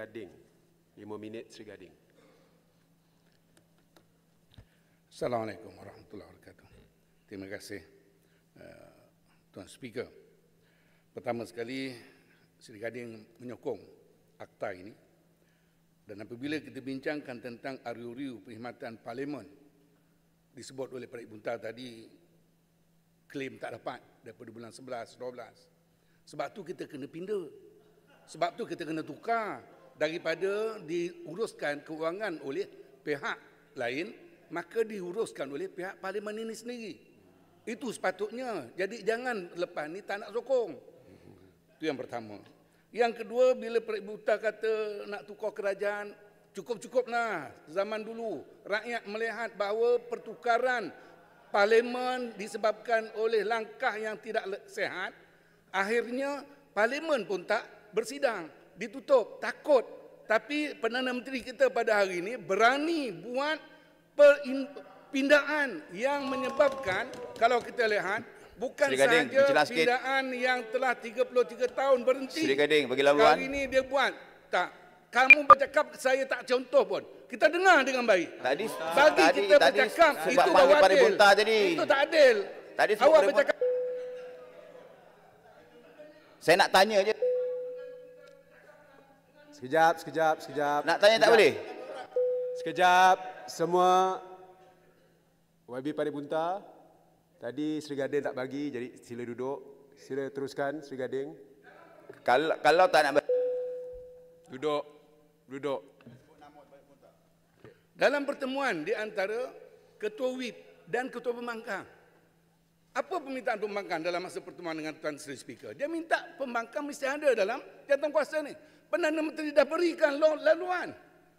Gading. 5 minit Sri Gading. Assalamualaikum warahmatullahi wabarakatuh. Terima kasih Tuan Speaker. Pertama sekali, Sri Gading menyokong akta ini. Dan apabila kita bincangkan tentang ariu-riu perkhidmatan Parlimen, disebut oleh Pak Buntar tadi, klaim tak dapat daripada bulan 11, 12. Sebab tu kita kena pindah. Sebab tu kita kena tukar. Daripada diuruskan keuangan oleh pihak lain, maka diuruskan oleh pihak Parlimen ini sendiri. Itu sepatutnya. Jadi jangan lepas ni tak nak sokong. Itu yang pertama. Yang kedua, bila Pak Buta kata nak tukar kerajaan, cukup-cukuplah. Zaman dulu, rakyat melihat bahawa pertukaran Parlimen disebabkan oleh langkah yang tidak sehat, akhirnya Parlimen pun tak bersidang, ditutup, takut. Tapi Perdana Menteri kita pada hari ini berani buat pindaan yang menyebabkan, kalau kita lihat, bukan sahaja pindaan yang telah 33 tahun berhenti. Sri Gading, bagi laluan. Hari ini dia buat. Tak. Kamu bercakap, saya tak contoh pun. Kita dengar dengan baik. Bagi kita bercakap, itu baru adil. Itu tak adil. Awak bercakap. Saya nak tanya je. Sekejap. Nak tanya tak boleh? Sekejap. Semua YB Pada Buntar. Tadi Sri Gading tak bagi, jadi sila duduk. Sila teruskan, Sri Gading. Kalau tak nak Duduk. Dalam pertemuan di antara Ketua WIP dan Ketua Pembangkang, apa permintaan pembangkang dalam masa pertemuan dengan Tuan Sri Speaker? Dia minta pembangkang mesti ada dalam jawatankuasa ni. Perdana Menteri dah berikan laluan.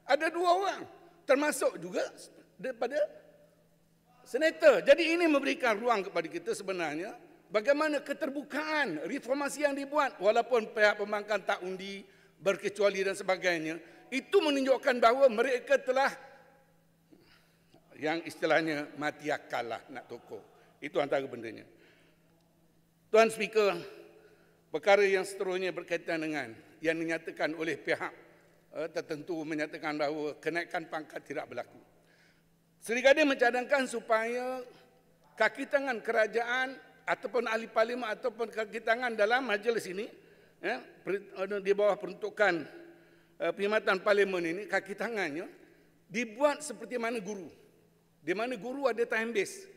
Ada 2 orang. Termasuk juga daripada senator. Jadi ini memberikan ruang kepada kita sebenarnya bagaimana keterbukaan reformasi yang dibuat. Walaupun pihak pembangkang tak undi, berkecuali dan sebagainya. Itu menunjukkan bahawa mereka telah, yang istilahnya mati akal lah nak tokok. Itu antara bendanya. Tuan Speaker, perkara yang seterusnya berkaitan dengan yang dinyatakan oleh pihak tertentu menyatakan bahawa kenaikan pangkat tidak berlaku. Sri Gading mencadangkan supaya kaki tangan kerajaan ataupun ahli parlimen ataupun kaki tangan dalam majlis ini, di bawah peruntukan perkhidmatan parlimen ini, kaki tangannya dibuat seperti mana guru. Di mana guru ada time base.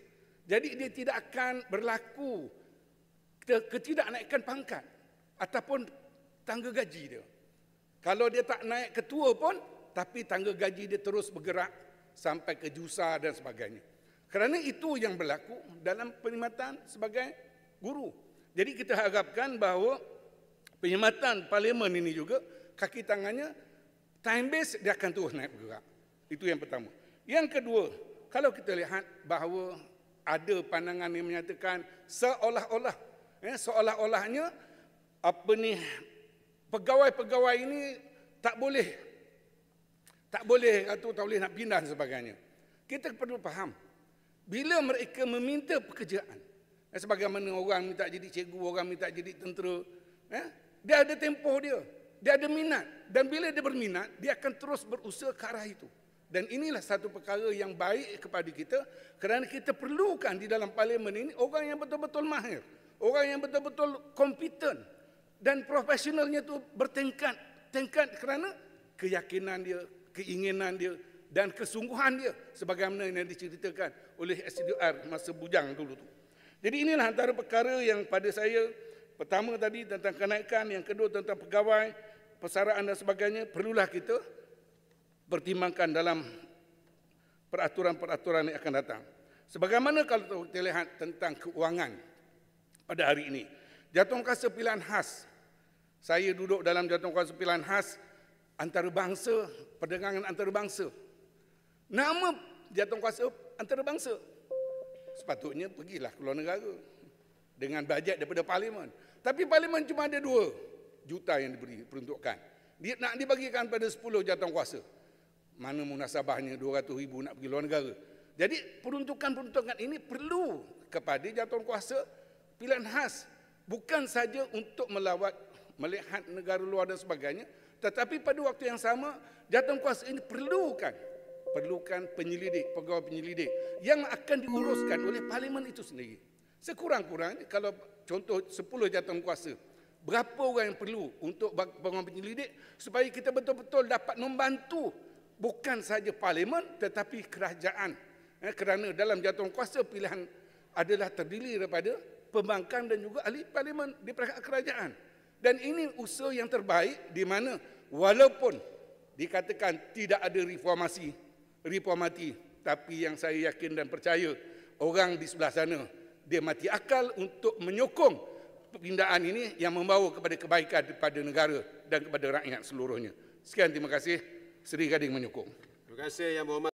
Jadi dia tidak akan berlaku ketidaknaikan pangkat ataupun tangga gaji dia. Kalau dia tak naik ketua pun, tapi tangga gaji dia terus bergerak sampai ke jusa dan sebagainya. Kerana itu yang berlaku dalam perkhidmatan sebagai guru. Jadi kita harapkan bahawa perkhidmatan parlimen ini juga kaki tangannya time base dia akan terus naik bergerak. Itu yang pertama. Yang kedua, kalau kita lihat bahawa ada pandangan yang menyatakan seolah-olahnya pegawai-pegawai ini tak boleh nak pindah dan sebagainya. Kita perlu faham, bila mereka meminta pekerjaan, sebagaimana orang minta jadi cikgu, orang minta jadi tentera, dia ada tempoh dia ada minat, dan bila dia berminat, dia akan terus berusaha ke arah itu. Dan inilah satu perkara yang baik kepada kita, kerana kita perlukan di dalam parlimen ini orang yang betul-betul mahir, orang yang betul-betul kompeten dan profesionalnya itu bertingkat kerana keyakinan dia, keinginan dia dan kesungguhan dia sebagaimana yang diceritakan oleh SDR masa bujang dulu tu. Jadi inilah antara perkara yang pada saya, pertama tadi tentang kenaikan, yang kedua tentang pegawai, persaraan dan sebagainya, perlulah kita pertimbangkan dalam peraturan-peraturan yang akan datang. Sebagaimana kalau kita lihat tentang keuangan pada hari ini, jawatankuasa pilihan khas. Saya duduk dalam jawatankuasa pilihan khas antarabangsa, perdagangan antarabangsa. Nama jawatankuasa antarabangsa. Sepatutnya pergilah keluar negara dengan bajet daripada parlimen. Tapi parlimen cuma ada 2 juta yang diberi peruntukan. Dia nak dibagikan pada 10 jawatankuasa. Mana munasabahnya 200,000 nak pergi luar negara. Jadi peruntukan-peruntukan ini perlu kepada jawatankuasa pilihan khas. Bukan saja untuk melihat negara luar dan sebagainya, Tetapi pada waktu yang sama, jawatankuasa ini perlukan penyelidik, pegawai penyelidik yang akan diuruskan oleh parlimen itu sendiri. Sekurang-kurangnya kalau contoh 10 jawatankuasa, berapa orang yang perlu untuk pegawai penyelidik supaya kita betul-betul dapat membantu bukan sahaja parlimen tetapi kerajaan. Kerana dalam jawatankuasa pilihan adalah terdiri daripada pembangkang dan juga ahli parlimen di perangkat kerajaan. Dan ini usaha yang terbaik di mana walaupun dikatakan tidak ada reformasi, tapi yang saya yakin dan percaya orang di sebelah sana dia mati akal untuk menyokong perpindahan ini yang membawa kepada kebaikan kepada negara dan kepada rakyat seluruhnya. Sekian, terima kasih. Seri Gading menyokong. Terima kasih Yang Berhormat.